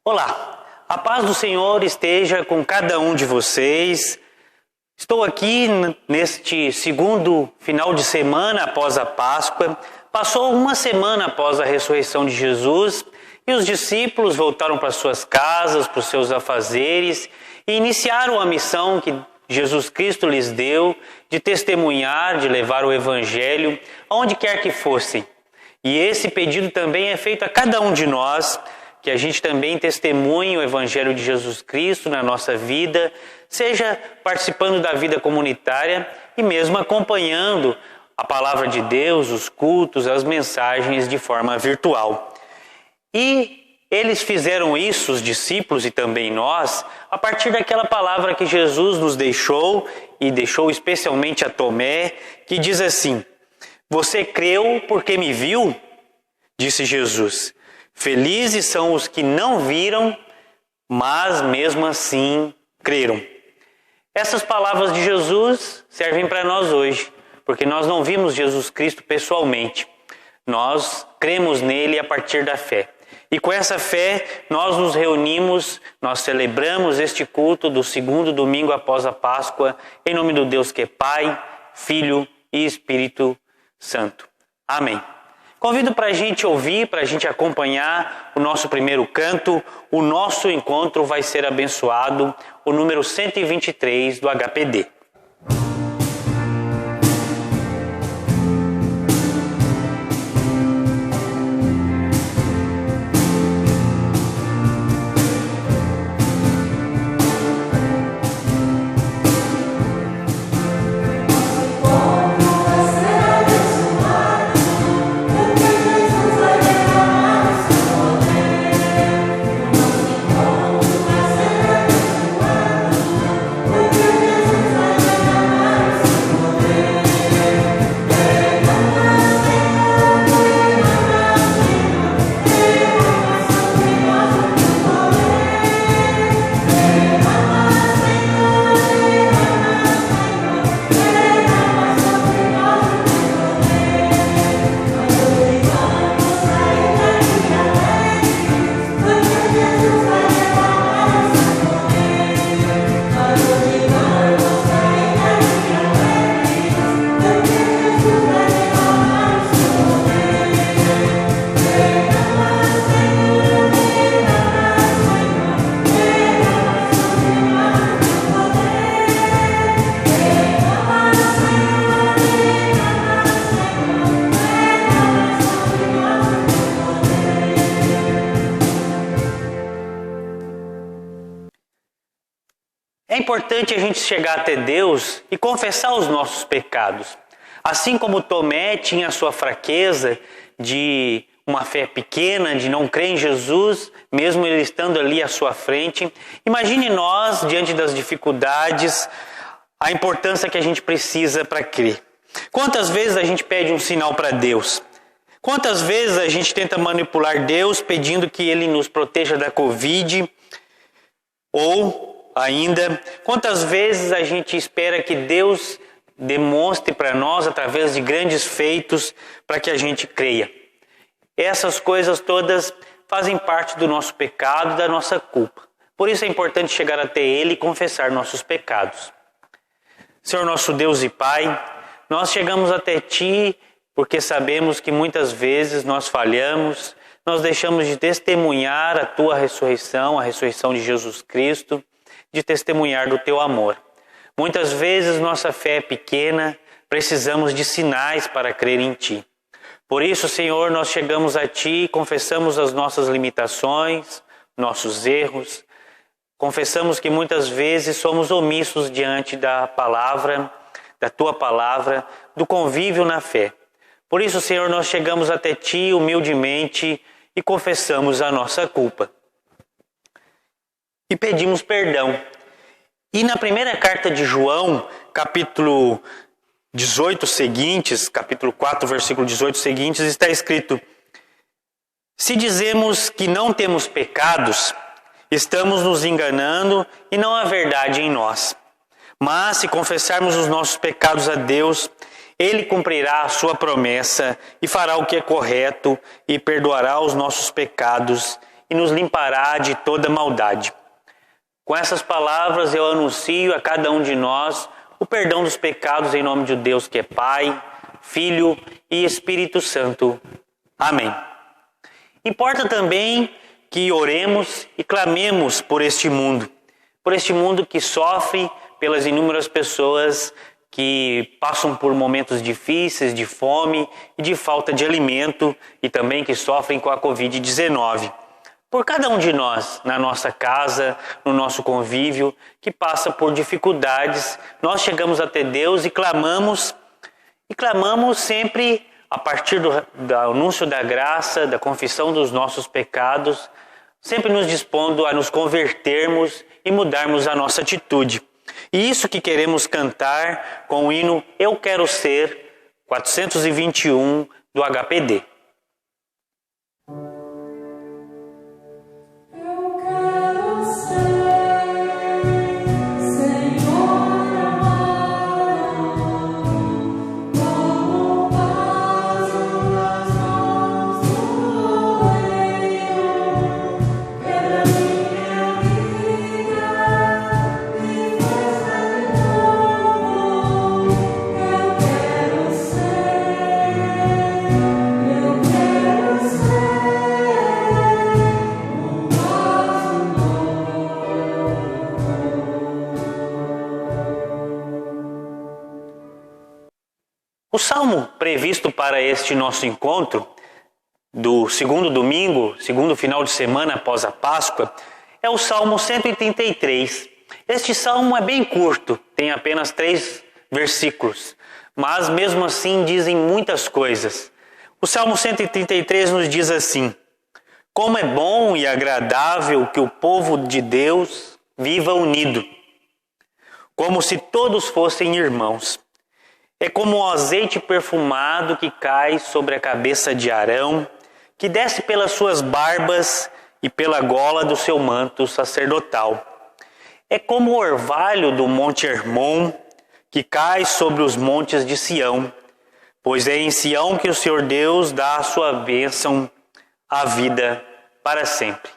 Olá, a paz do Senhor esteja com cada um de vocês. Estou aqui neste segundo final de semana após a Páscoa. Passou uma semana após a ressurreição de Jesus e os discípulos voltaram para suas casas, para os seus afazeres e iniciaram a missão que Jesus Cristo lhes deu de testemunhar, de levar o Evangelho aonde quer que fossem. E esse pedido também é feito a cada um de nós, que a gente também testemunhe o Evangelho de Jesus Cristo na nossa vida, seja participando da vida comunitária e mesmo acompanhando a palavra de Deus, os cultos, as mensagens de forma virtual. E eles fizeram isso, os discípulos e também nós, a partir daquela palavra que Jesus nos deixou e deixou especialmente a Tomé, que diz assim: "Você creu porque me viu?" Disse Jesus. "Felizes são os que não viram, mas mesmo assim creram." Essas palavras de Jesus servem para nós hoje, porque nós não vimos Jesus Cristo pessoalmente. Nós cremos nele a partir da fé. E com essa fé, nós nos reunimos, nós celebramos este culto do segundo domingo após a Páscoa, em nome do Deus que é Pai, Filho e Espírito Santo. Amém. Convido para a gente ouvir, para a gente acompanhar o nosso primeiro canto. O nosso encontro vai ser abençoado, o número 123 do HPD. É importante a gente chegar até Deus e confessar os nossos pecados. Assim como Tomé tinha a sua fraqueza de uma fé pequena, de não crer em Jesus, mesmo ele estando ali à sua frente, imagine nós, diante das dificuldades, a importância que a gente precisa para crer. Quantas vezes a gente pede um sinal para Deus? Quantas vezes a gente tenta manipular Deus pedindo que Ele nos proteja da Covid? Ou ainda, quantas vezes a gente espera que Deus demonstre para nós através de grandes feitos para que a gente creia? Essas coisas todas fazem parte do nosso pecado, da nossa culpa. Por isso é importante chegar até Ele e confessar nossos pecados. Senhor nosso Deus e Pai, nós chegamos até Ti porque sabemos que muitas vezes nós falhamos, nós deixamos de testemunhar a Tua ressurreição, a ressurreição de Jesus Cristo, de testemunhar do Teu amor. Muitas vezes nossa fé é pequena, precisamos de sinais para crer em Ti. Por isso, Senhor, nós chegamos a Ti e confessamos as nossas limitações, nossos erros. Confessamos que muitas vezes somos omissos diante da palavra, da Tua palavra, do convívio na fé. Por isso, Senhor, nós chegamos até Ti humildemente e confessamos a nossa culpa. E pedimos perdão. E na primeira carta de João, capítulo 18 seguintes, capítulo 4, versículo 18 seguintes, está escrito: se dizemos que não temos pecados, estamos nos enganando e não há verdade em nós. Mas se confessarmos os nossos pecados a Deus, Ele cumprirá a sua promessa e fará o que é correto e perdoará os nossos pecados e nos limpará de toda maldade. Com essas palavras eu anuncio a cada um de nós o perdão dos pecados em nome de Deus que é Pai, Filho e Espírito Santo. Amém. Importa também que oremos e clamemos por este mundo que sofre, pelas inúmeras pessoas que passam por momentos difíceis de fome e de falta de alimento e também que sofrem com a Covid-19. Por cada um de nós, na nossa casa, no nosso convívio, que passa por dificuldades, nós chegamos até Deus e clamamos sempre a partir do anúncio da graça, da confissão dos nossos pecados, sempre nos dispondo a nos convertermos e mudarmos a nossa atitude. E isso que queremos cantar com o hino Eu Quero Ser, 421 do HPD. O salmo previsto para este nosso encontro, do segundo domingo, segundo final de semana após a Páscoa, é o Salmo 133. Este salmo é bem curto, tem apenas 3 versículos, mas mesmo assim dizem muitas coisas. O Salmo 133 nos diz assim: como é bom e agradável que o povo de Deus viva unido, como se todos fossem irmãos. É como o azeite perfumado que cai sobre a cabeça de Arão, que desce pelas suas barbas e pela gola do seu manto sacerdotal. É como o orvalho do monte Hermon, que cai sobre os montes de Sião, pois é em Sião que o Senhor Deus dá a sua bênção, a vida para sempre.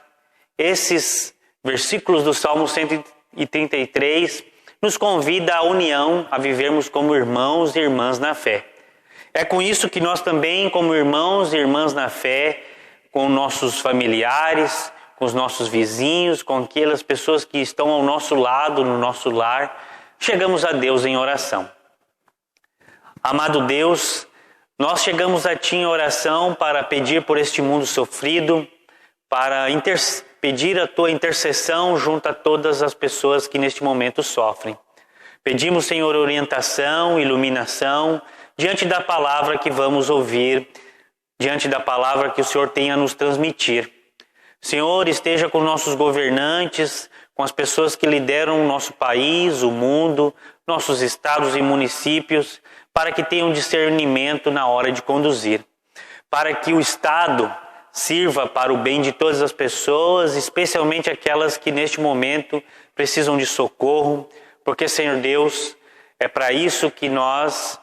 Esses versículos do Salmo 133 nos convida à união, a vivermos como irmãos e irmãs na fé. É com isso que nós também, como irmãos e irmãs na fé, com nossos familiares, com os nossos vizinhos, com aquelas pessoas que estão ao nosso lado, no nosso lar, chegamos a Deus em oração. Amado Deus, nós chegamos a Ti em oração para pedir por este mundo sofrido, para pedir a tua intercessão junto a todas as pessoas que neste momento sofrem. Pedimos, Senhor, orientação, iluminação, diante da palavra que vamos ouvir, diante da palavra que o Senhor tem a nos transmitir. Senhor, esteja com nossos governantes, com as pessoas que lideram o nosso país, o mundo, nossos estados e municípios, para que tenham discernimento na hora de conduzir. Para que o Estado sirva para o bem de todas as pessoas, especialmente aquelas que neste momento precisam de socorro, porque, Senhor Deus, é para isso que nós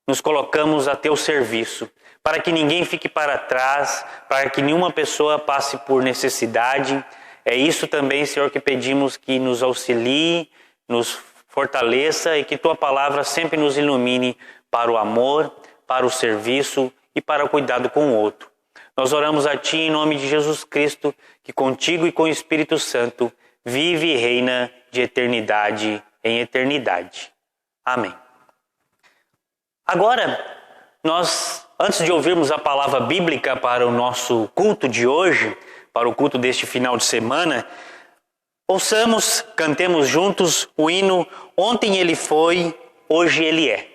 nos colocamos a teu serviço, para que ninguém fique para trás, para que nenhuma pessoa passe por necessidade. É isso também, Senhor, que pedimos que nos auxilie, nos fortaleça e que tua palavra sempre nos ilumine para o amor, para o serviço e para o cuidado com o outro. Nós oramos a ti em nome de Jesus Cristo, que contigo e com o Espírito Santo vive e reina de eternidade em eternidade. Amém. Agora, antes de ouvirmos a palavra bíblica para o nosso culto de hoje, para o culto deste final de semana, cantemos juntos o hino Ontem Ele Foi, Hoje Ele É.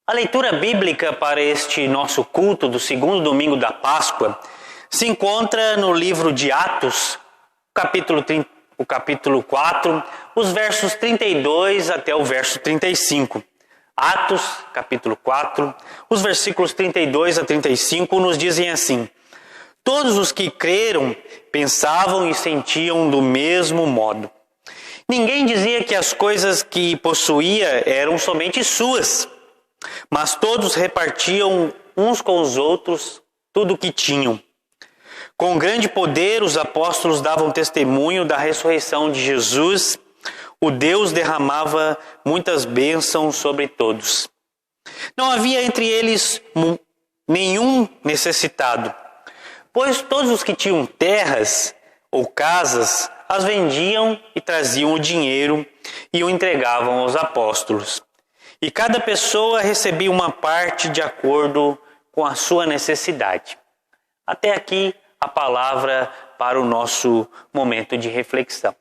A leitura bíblica para este nosso culto do segundo domingo da Páscoa se encontra no livro de Atos, o capítulo 4, os versos 32 até o verso 35. Atos, capítulo 4, os versículos 32 a 35 nos dizem assim: Todos os que creram pensavam e sentiam do mesmo modo. Ninguém dizia que as coisas que possuía eram somente suas, mas todos repartiam uns com os outros tudo o que tinham. Com grande poder, os apóstolos davam testemunho da ressurreição de Jesus. O Deus derramava muitas bênçãos sobre todos. Não havia entre eles nenhum necessitado, pois todos os que tinham terras ou casas as vendiam e traziam o dinheiro e o entregavam aos apóstolos. E cada pessoa recebia uma parte de acordo com a sua necessidade. Até aqui a palavra para o nosso momento de reflexão.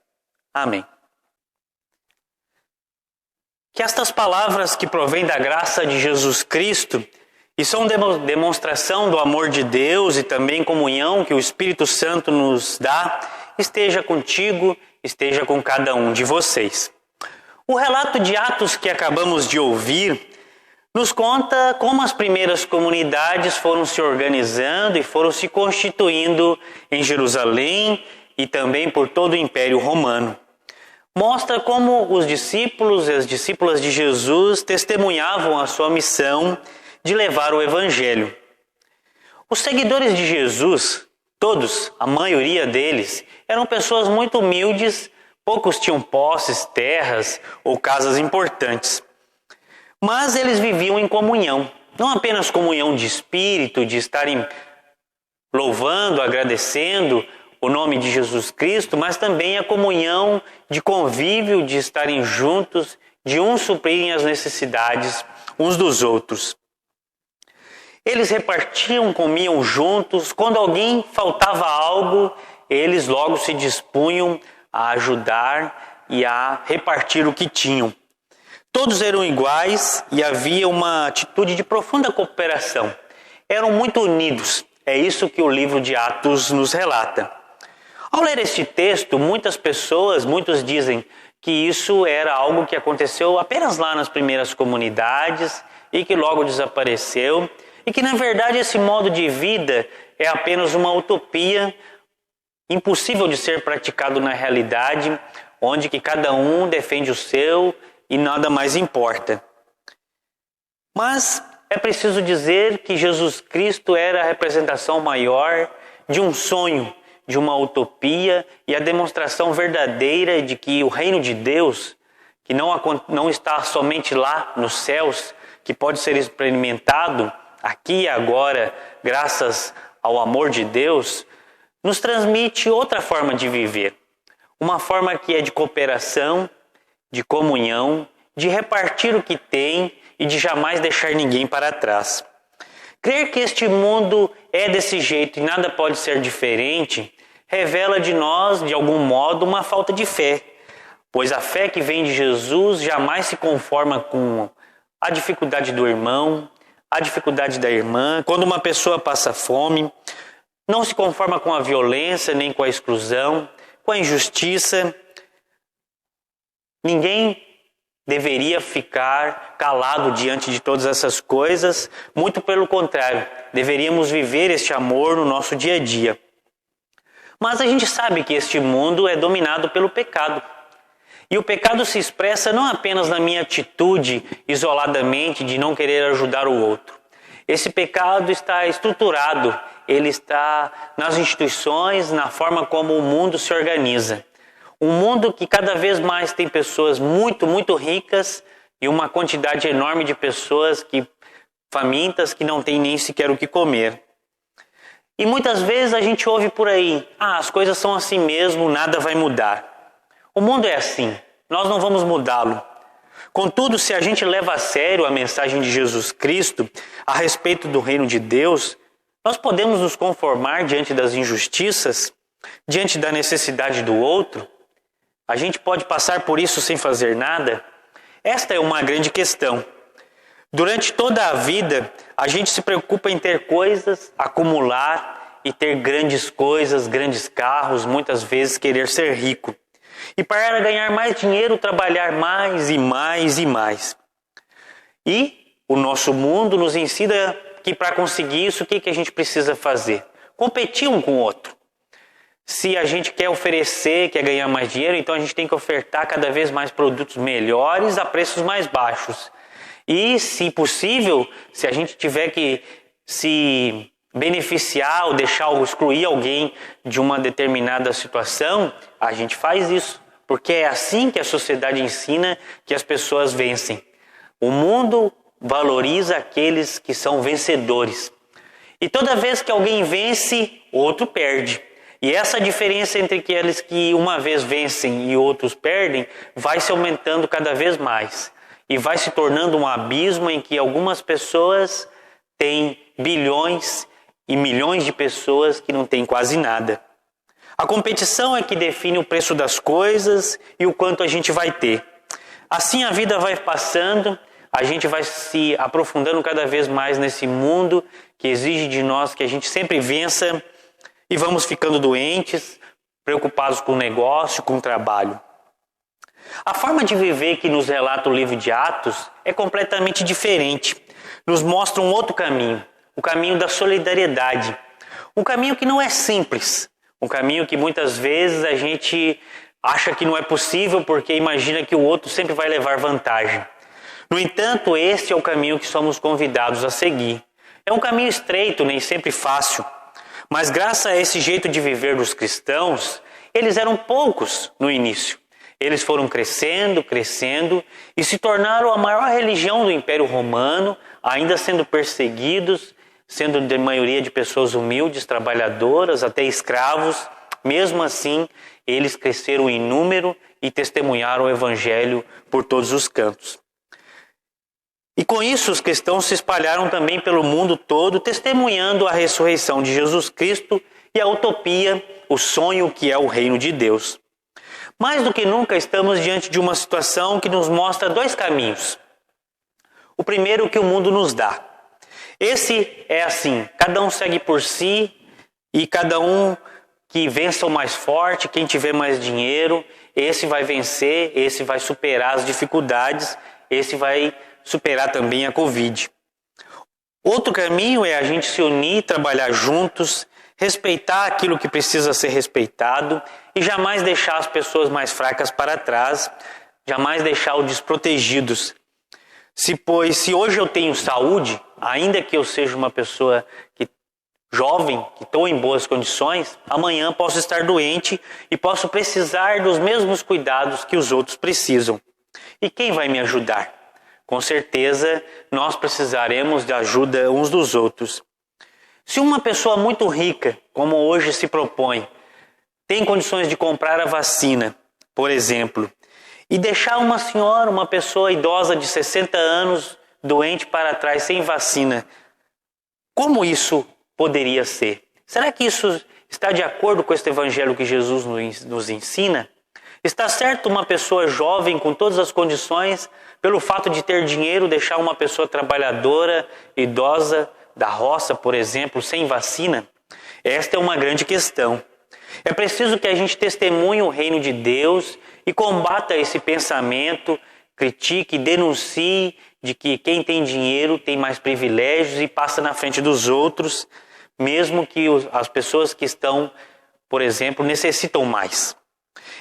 Amém. Que estas palavras que provêm da graça de Jesus Cristo e são demonstração do amor de Deus e também comunhão que o Espírito Santo nos dá, esteja contigo, esteja com cada um de vocês. O relato de Atos que acabamos de ouvir nos conta como as primeiras comunidades foram se organizando e foram se constituindo em Jerusalém e também por todo o Império Romano. Mostra como os discípulos e as discípulas de Jesus testemunhavam a sua missão de levar o Evangelho. Os seguidores de Jesus, todos, a maioria deles, eram pessoas muito humildes, poucos tinham posses, terras ou casas importantes. Mas eles viviam em comunhão, não apenas comunhão de espírito, de estarem louvando, agradecendo o nome de Jesus Cristo, mas também a comunhão de convívio, de estarem juntos, de uns suprirem as necessidades uns dos outros. Eles repartiam, comiam juntos. Quando alguém faltava algo, eles logo se dispunham a ajudar e a repartir o que tinham. Todos eram iguais e havia uma atitude de profunda cooperação. Eram muito unidos. É isso que o livro de Atos nos relata. Ao ler este texto, muitos dizem que isso era algo que aconteceu apenas lá nas primeiras comunidades e que logo desapareceu e que, na verdade, esse modo de vida é apenas uma utopia impossível de ser praticado na realidade, onde que cada um defende o seu e nada mais importa. Mas é preciso dizer que Jesus Cristo era a representação maior de um sonho, de uma utopia e a demonstração verdadeira de que o reino de Deus, que não está somente lá nos céus, que pode ser experimentado aqui e agora, graças ao amor de Deus, nos transmite outra forma de viver. Uma forma que é de cooperação, de comunhão, de repartir o que tem e de jamais deixar ninguém para trás. Crer que este mundo é desse jeito e nada pode ser diferente, revela de nós, de algum modo, uma falta de fé, pois a fé que vem de Jesus jamais se conforma com a dificuldade do irmão, a dificuldade da irmã. Quando uma pessoa passa fome, não se conforma com a violência, nem com a exclusão, com a injustiça. Ninguém deveria ficar calado diante de todas essas coisas, muito pelo contrário, deveríamos viver este amor no nosso dia a dia. Mas a gente sabe que este mundo é dominado pelo pecado. E o pecado se expressa não apenas na minha atitude isoladamente de não querer ajudar o outro. Esse pecado está estruturado, ele está nas instituições, na forma como o mundo se organiza. Um mundo que cada vez mais tem pessoas muito, muito ricas e uma quantidade enorme de pessoas famintas que não têm nem sequer o que comer. E muitas vezes a gente ouve por aí, as coisas são assim mesmo, nada vai mudar. O mundo é assim, nós não vamos mudá-lo. Contudo, se a gente leva a sério a mensagem de Jesus Cristo a respeito do reino de Deus, nós podemos nos conformar diante das injustiças, diante da necessidade do outro? A gente pode passar por isso sem fazer nada? Esta é uma grande questão. Durante toda a vida, a gente se preocupa em ter coisas, acumular e ter grandes coisas, grandes carros, muitas vezes querer ser rico. E para ganhar mais dinheiro, trabalhar mais e mais e mais. E o nosso mundo nos ensina que para conseguir isso, o que a gente precisa fazer? Competir um com o outro. Se a gente quer oferecer, quer ganhar mais dinheiro, então a gente tem que ofertar cada vez mais produtos melhores a preços mais baixos. E, se possível, se a gente tiver que se beneficiar ou deixar ou excluir alguém de uma determinada situação, a gente faz isso. Porque é assim que a sociedade ensina que as pessoas vencem. O mundo valoriza aqueles que são vencedores. E toda vez que alguém vence, outro perde. E essa diferença entre aqueles que uma vez vencem e outros perdem vai se aumentando cada vez mais. E vai se tornando um abismo em que algumas pessoas tem bilhões e milhões de pessoas que não têm quase nada. A competição é que define o preço das coisas e o quanto a gente vai ter. Assim a vida vai passando, a gente vai se aprofundando cada vez mais nesse mundo que exige de nós que a gente sempre vença e vamos ficando doentes, preocupados com o negócio, com o trabalho. A forma de viver que nos relata o livro de Atos é completamente diferente. Nos mostra um outro caminho, o caminho da solidariedade. Um caminho que não é simples, um caminho que muitas vezes a gente acha que não é possível porque imagina que o outro sempre vai levar vantagem. No entanto, esse é o caminho que somos convidados a seguir. É um caminho estreito, nem sempre fácil. Mas graças a esse jeito de viver dos cristãos, eles eram poucos no início. Eles foram crescendo e se tornaram a maior religião do Império Romano, ainda sendo perseguidos, sendo de maioria de pessoas humildes, trabalhadoras, até escravos. Mesmo assim, eles cresceram em número e testemunharam o Evangelho por todos os cantos. E com isso os cristãos se espalharam também pelo mundo todo, testemunhando a ressurreição de Jesus Cristo e a utopia, o sonho que é o reino de Deus. Mais do que nunca estamos diante de uma situação que nos mostra dois caminhos. O primeiro que o mundo nos dá. Esse é assim, cada um segue por si e cada um que vença o mais forte, quem tiver mais dinheiro, esse vai vencer, esse vai superar as dificuldades, esse vai superar também a Covid. Outro caminho é a gente se unir, trabalhar juntos, respeitar aquilo que precisa ser respeitado e jamais deixar as pessoas mais fracas para trás, jamais deixar os desprotegidos. Se hoje eu tenho saúde, ainda que eu seja uma pessoa jovem, que estou em boas condições, amanhã posso estar doente e posso precisar dos mesmos cuidados que os outros precisam. E quem vai me ajudar? Com certeza, nós precisaremos de ajuda uns dos outros. Se uma pessoa muito rica, como hoje se propõe, tem condições de comprar a vacina, por exemplo, e deixar uma senhora, uma pessoa idosa de 60 anos, doente para trás, sem vacina, como isso poderia ser? Será que isso está de acordo com este evangelho que Jesus nos ensina? Está certo uma pessoa jovem, com todas as condições, pelo fato de ter dinheiro, deixar uma pessoa trabalhadora, idosa, da roça, por exemplo, sem vacina? Esta é uma grande questão. É preciso que a gente testemunhe o reino de Deus e combata esse pensamento, critique, denuncie de que quem tem dinheiro tem mais privilégios e passa na frente dos outros, mesmo que as pessoas que estão, por exemplo, necessitam mais.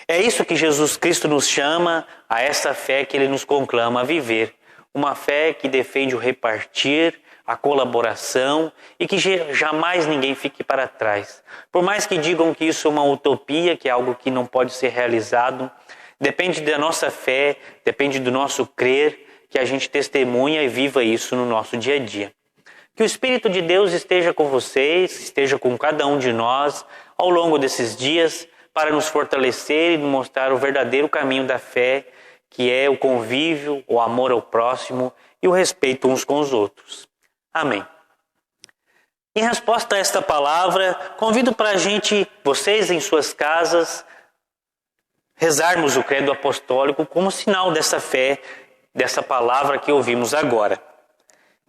É isso que Jesus Cristo nos chama, a essa fé que Ele nos conclama a viver. Uma fé que defende o repartir, a colaboração e que jamais ninguém fique para trás. Por mais que digam que isso é uma utopia, que é algo que não pode ser realizado, depende da nossa fé, depende do nosso crer, que a gente testemunha e viva isso no nosso dia a dia. Que o Espírito de Deus esteja com vocês, esteja com cada um de nós ao longo desses dias para nos fortalecer e nos mostrar o verdadeiro caminho da fé, que é o convívio, o amor ao próximo e o respeito uns com os outros. Amém. Em resposta a esta palavra, convido para a gente, vocês em suas casas, rezarmos o credo apostólico como sinal dessa fé, dessa palavra que ouvimos agora.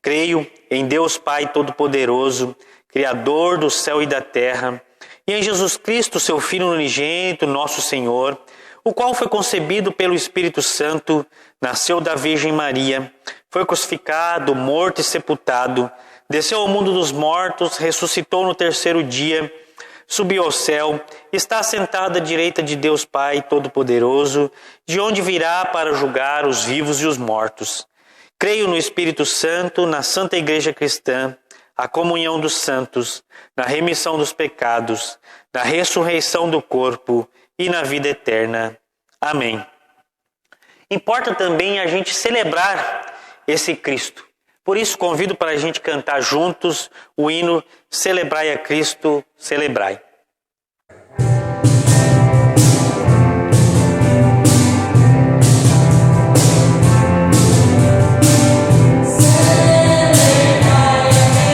Creio em Deus Pai Todo-Poderoso, Criador do céu e da terra, e em Jesus Cristo, seu Filho unigênito, nosso Senhor, o qual foi concebido pelo Espírito Santo, nasceu da Virgem Maria, foi crucificado, morto e sepultado, desceu ao mundo dos mortos, ressuscitou no terceiro dia, subiu ao céu, está assentado à direita de Deus Pai Todo-Poderoso, de onde virá para julgar os vivos e os mortos. Creio no Espírito Santo, na Santa Igreja Cristã, a comunhão dos santos, na remissão dos pecados, na ressurreição do corpo e na vida eterna. Amém. Importa também a gente celebrar esse Cristo. Por isso convido para a gente cantar juntos o hino Celebrai a Cristo, Celebrai. Celebrai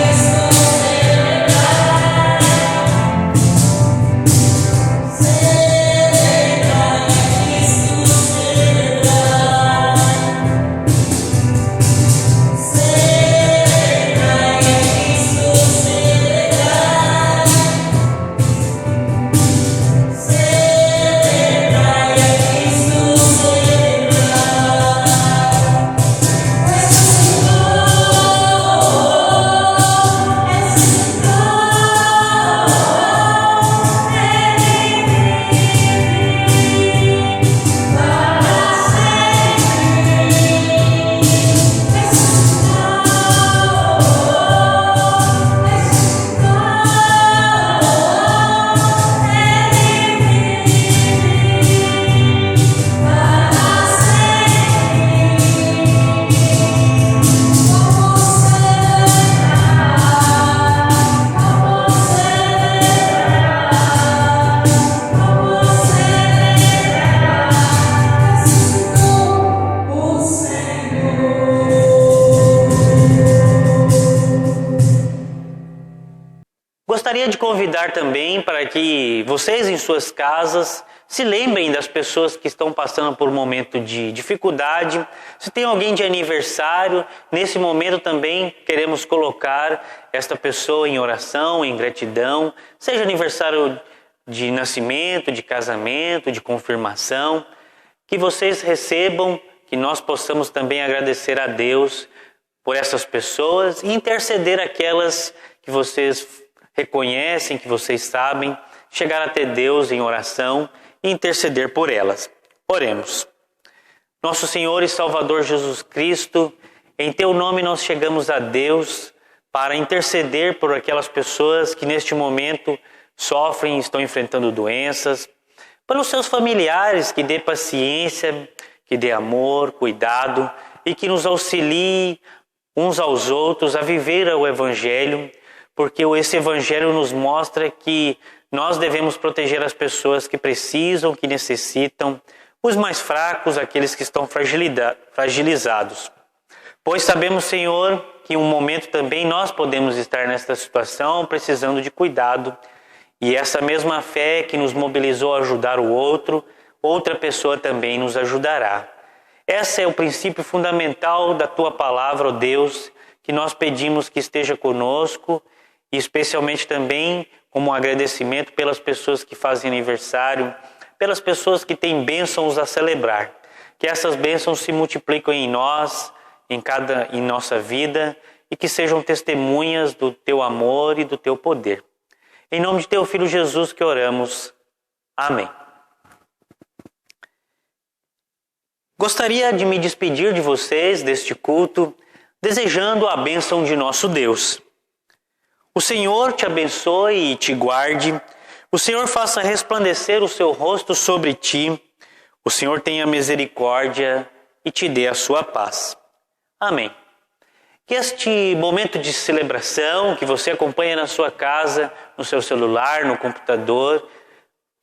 Gostaria de convidar também para que vocês em suas casas se lembrem das pessoas que estão passando por um momento de dificuldade. Se tem alguém de aniversário, nesse momento também queremos colocar esta pessoa em oração, em gratidão, seja aniversário de nascimento, de casamento, de confirmação, que vocês recebam, que nós possamos também agradecer a Deus por essas pessoas e interceder aquelas que vocês reconhecem, que vocês sabem, chegar até Deus em oração e interceder por elas. Oremos. Nosso Senhor e Salvador Jesus Cristo, em Teu nome nós chegamos a Deus para interceder por aquelas pessoas que neste momento sofrem, estão enfrentando doenças, pelos seus familiares, que dê paciência, que dê amor, cuidado e que nos auxilie uns aos outros a viver o Evangelho, porque esse Evangelho nos mostra que nós devemos proteger as pessoas que precisam, que necessitam, os mais fracos, aqueles que estão fragilizados. Pois sabemos, Senhor, que em um momento também nós podemos estar nesta situação, precisando de cuidado, e essa mesma fé que nos mobilizou a ajudar o outro, outra pessoa também nos ajudará. Esse é o princípio fundamental da Tua palavra, ó Deus, que nós pedimos que esteja conosco, e especialmente também como um agradecimento pelas pessoas que fazem aniversário, pelas pessoas que têm bênçãos a celebrar. Que essas bênçãos se multipliquem em nós, em nossa vida, e que sejam testemunhas do Teu amor e do Teu poder. Em nome de Teu Filho Jesus que oramos. Amém. Gostaria de me despedir de vocês deste culto, desejando a bênção de nosso Deus. O Senhor te abençoe e te guarde. O Senhor faça resplandecer o seu rosto sobre ti. O Senhor tenha misericórdia e te dê a sua paz. Amém. Que este momento de celebração que você acompanha na sua casa, no seu celular, no computador,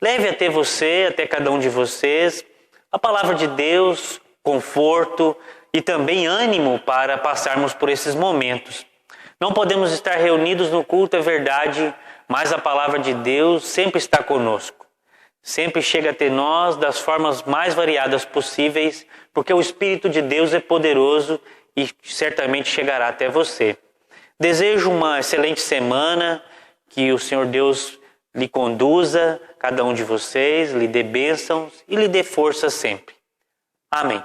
leve até você, até cada um de vocês, a palavra de Deus, conforto e também ânimo para passarmos por esses momentos. Não podemos estar reunidos no culto, é verdade, mas a palavra de Deus sempre está conosco. Sempre chega até nós das formas mais variadas possíveis, porque o Espírito de Deus é poderoso e certamente chegará até você. Desejo uma excelente semana, que o Senhor Deus lhe conduza, cada um de vocês, lhe dê bênçãos e lhe dê força sempre. Amém.